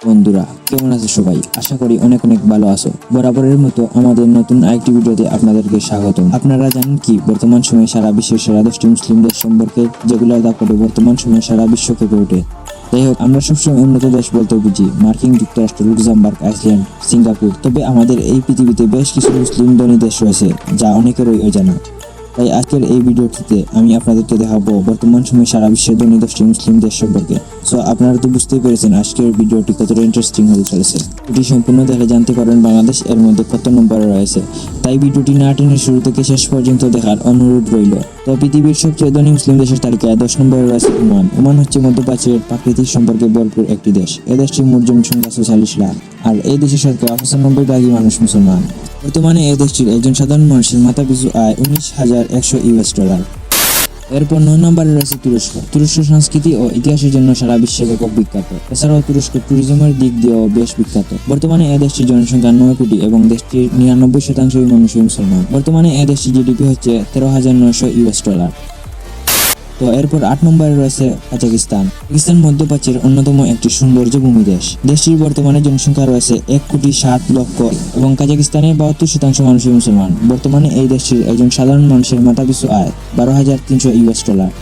বন্ধুরা কেমন আছো সবাই? আশা করি অনেক ভালো আছো। বরাবরের মতো আমাদের নতুন আরেকটি ভিডিওতে আপনাদেরকে স্বাগতম। আপনারা জানেন কি বর্তমান সময়ে সারা বিশ্বের সেরা 10টি মুসলিম দেশ সম্পর্কে, যেগুলোর দাপটে বর্তমান সময়ে সারা বিশ্ব কেঁপে ওঠে। যাই হোক, আমরা সবসময় উন্নত দেশ বলতে বুঝি মার্কিন যুক্তরাষ্ট্র, লুক্সেমবার্গ, আইসল্যান্ড, সিঙ্গাপুর। তবে আমাদের এই পৃথিবীতে বেশ কিছু মুসলিম ধনী দেশ রয়েছে যা অনেকেরই অজানা। তাই আজকের এই ভিডিওটিতে আমি আপনাদেরকে দেখাবো বর্তমান সময়ে সারা বিশ্বের ধনী 10টি মুসলিম দেশ সম্পর্কে। সো আপনারা তো বুঝতেই পেরেছেন আজকের ভিডিওটি কতটা ইন্টারেস্টিং হতে চলেছে। এটি সম্পূর্ণ দেখলে জানতে পারবেন বাংলাদেশ এর মধ্যে কত নম্বরে রয়েছে। তাই ভিডিওটি না টেনে শুরু থেকে শেষ পর্যন্ত দেখার অনুরোধ রইল। তো পৃথিবীর সবচেয়ে ধনী মুসলিম দেশের তালিকায় 10 নম্বরে রয়েছে ওমান। ওমান হচ্ছে মধ্যপ্রাচ্যের প্রাকৃতিক সম্পর্কে ভরপুর একটি দেশ। এই দেশটির মোট জনসংখ্যা 44 লাখ, আর এই দেশের শতকরা 95% মানুষ মুসলমান। বর্তমানে এই দেশটির একজন সাধারণ মানুষের মাথাপিছু আয় $19,100। এরপর 9 নম্বরে রয়েছে তুরস্ক। তুরস্ক সংস্কৃতি ও ইতিহাসের জন্য সারা বিশ্বে ব্যাপক বিখ্যাত। এছাড়াও তুরস্ক ট্যুরিজমের দিক দিয়েও বেশ বিখ্যাত। বর্তমানে এই দেশটির জনসংখ্যা 9 কোটি এবং দেশটির 99% মানুষই মুসলমান। বর্তমানে এই দেশটির জিডিপি হচ্ছে $13,900। তো এরপর 8 নম্বরে রয়েছে কাজাকিস্তান। পাকিস্তান মধ্যপ্রাচ্যের অন্যতম একটি সৌন্দর্য ভূমি দেশ। দেশটির বর্তমানে জনসংখ্যা রয়েছে 1,07,00,000 এবং কাজাকিস্তানের 72% মানুষই মুসলমান। বর্তমানে এই দেশটির একজন সাধারণ মানুষের মাথাপিছু আয় $12,300।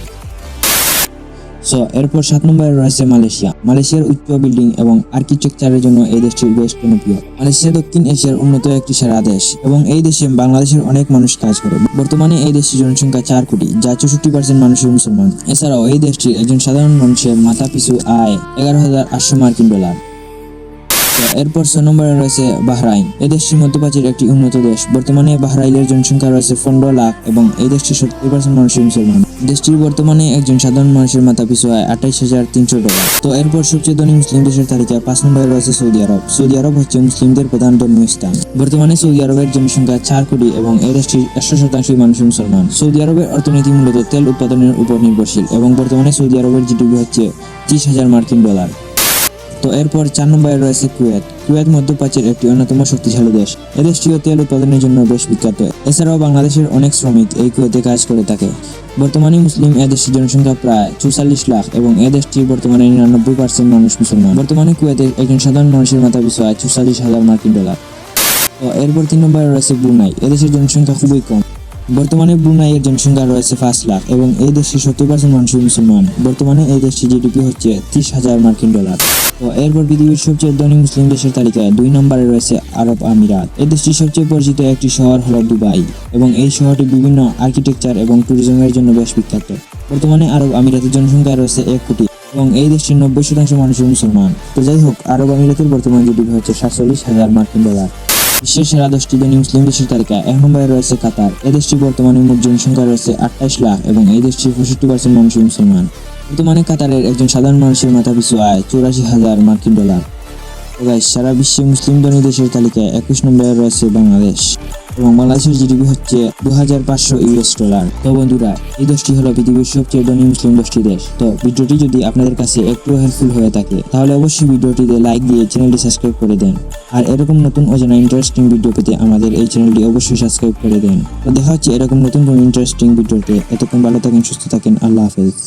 এরপর 7 নম্বরে রয়েছে মালয়েশিয়া। মালয়েশিয়ার উচ্চ বিল্ডিং এবং আর্কিটেকচারের জন্য এই দেশটি বেশ জনপ্রিয়। মালয়েশিয়া দক্ষিণ এশিয়ার উন্নত একটি সেরা দেশ এবং এই দেশে বাংলাদেশের অনেক মানুষ কাজ করে। বর্তমানে এই দেশটির জনসংখ্যা 4 কোটি, যা 64% মানুষই মুসলমান। এছাড়াও এই দেশটির একজন সাধারণ মানুষের মাথাপিছু আয় $11,800। এরপর 6 নম্বরে রয়েছে বাহরাইন। এই দেশটির মধ্যপ্রাচ্যের একটি উন্নত দেশ। বর্তমানে বাহরাইনের জনসংখ্যা রয়েছে 15 লাখ এবং এই দেশটির 70% মানুষই মুসলমান। দেশটির বর্তমানে একজন সাধারণ মানুষের মাথাপিছু আয় $28,300। তো এরপর সবচেয়ে ধনী মুসলিম দেশের তালিকায় 5 নম্বরে রয়েছে সৌদি আরব। সৌদি আরব হচ্ছে মুসলিমদের প্রধান ধর্মীয় স্থান। বর্তমানে সৌদি আরবের জনসংখ্যা 4 কোটি এবং এই দেশটির 100% মানুষই মুসলমান। সৌদি আরবের অর্থনীতি মূলত তেল উৎপাদনের উপর নির্ভরশীল এবং বর্তমানে সৌদি আরবের জিডিপি হচ্ছে $30,000। তো এরপর 4 নম্বরে রয়েছে কুয়েত। কুয়েত মধ্যপ্রাচ্যের একটি অন্যতম শক্তিশালী দেশ। এই দেশটিও তেল উৎপাদনের জন্য বেশ বিখ্যাত। এছাড়াও বাংলাদেশের অনেক শ্রমিক এই কুয়েতে কাজ করে থাকে। বর্তমানে মুসলিম এই দেশটির জনসংখ্যা প্রায় 44 লাখ এবং এই দেশটির বর্তমানে 99% মানুষ মুসলমান। বর্তমানে কুয়েতের একজন সাধারণ মানুষের মাথাপিছু আয় $44,000। তো এরপর 3 নম্বরে রয়েছে ব্রুনাই। এই দেশের জনসংখ্যা খুবই কম। বর্তমানে ব্রুনাইয়ের জনসংখ্যা রয়েছে 5 লাখ এবং এই দেশটির 70% মানুষই মুসলমান। বর্তমানে এই দেশটির জিডিপি হচ্ছে $30,000। তো এরপর পৃথিবীর সবচেয়ে ধনী মুসলিম দেশের তালিকায় 2 নম্বরে রয়েছে আরব আমিরাত। এই দেশটির সবচেয়ে পরিচিত একটি শহর হলো দুবাই এবং এই শহরটি বিভিন্ন আর্কিটেকচার এবং ট্যুরিজমের জন্য বেশ বিখ্যাত। বর্তমানে আরব আমিরাতের জনসংখ্যা রয়েছে 1 কোটি এবং এই দেশটির 90% মানুষই মুসলমান। তো যাই হোক, আরব আমিরাতের বর্তমান জিডিপি হচ্ছে $47,000। বিশ্বের সেরা 10টি ধনী মুসলিম দেশের তালিকায় 1 নম্বরে রয়েছে কাতার। এই দেশটির বর্তমানে মোট জনসংখ্যা রয়েছে 28 লাখ এবং এই দেশটির 65% মানুষই মুসলমান। বর্তমানে কাতারের একজন সাধারণ মানুষের মাথাপিছু আয় $84,000। তো গাইস, সারা বিশ্বে মুসলিম ধনী দেশের তালিকায় 21 নম্বরে রয়েছে বাংলাদেশ এবং বাংলাদেশের জিডিপি হচ্ছে $2,500। তো বন্ধুরা, এই দেশটি হলো পৃথিবীর সবচেয়ে ধনী মুসলিম 10টি দেশ। তো ভিডিওটি যদি আপনাদের কাছে একটু হেল্পফুল হয়ে থাকে তাহলে অবশ্যই ভিডিওটিতে লাইক দিয়ে চ্যানেলটি সাবস্ক্রাইব করে দেন। আর এরকম নতুন অজানা ইন্টারেস্টিং ভিডিও পেতে আমাদের এই চ্যানেলটি অবশ্যই সাবস্ক্রাইব করে দেন। তো দেখা হচ্ছে এরকম নতুন ইন্টারেস্টিং ভিডিওতে। এতক্ষণ ভালো থাকেন, সুস্থ থাকেন, আল্লাহ হাফেজ।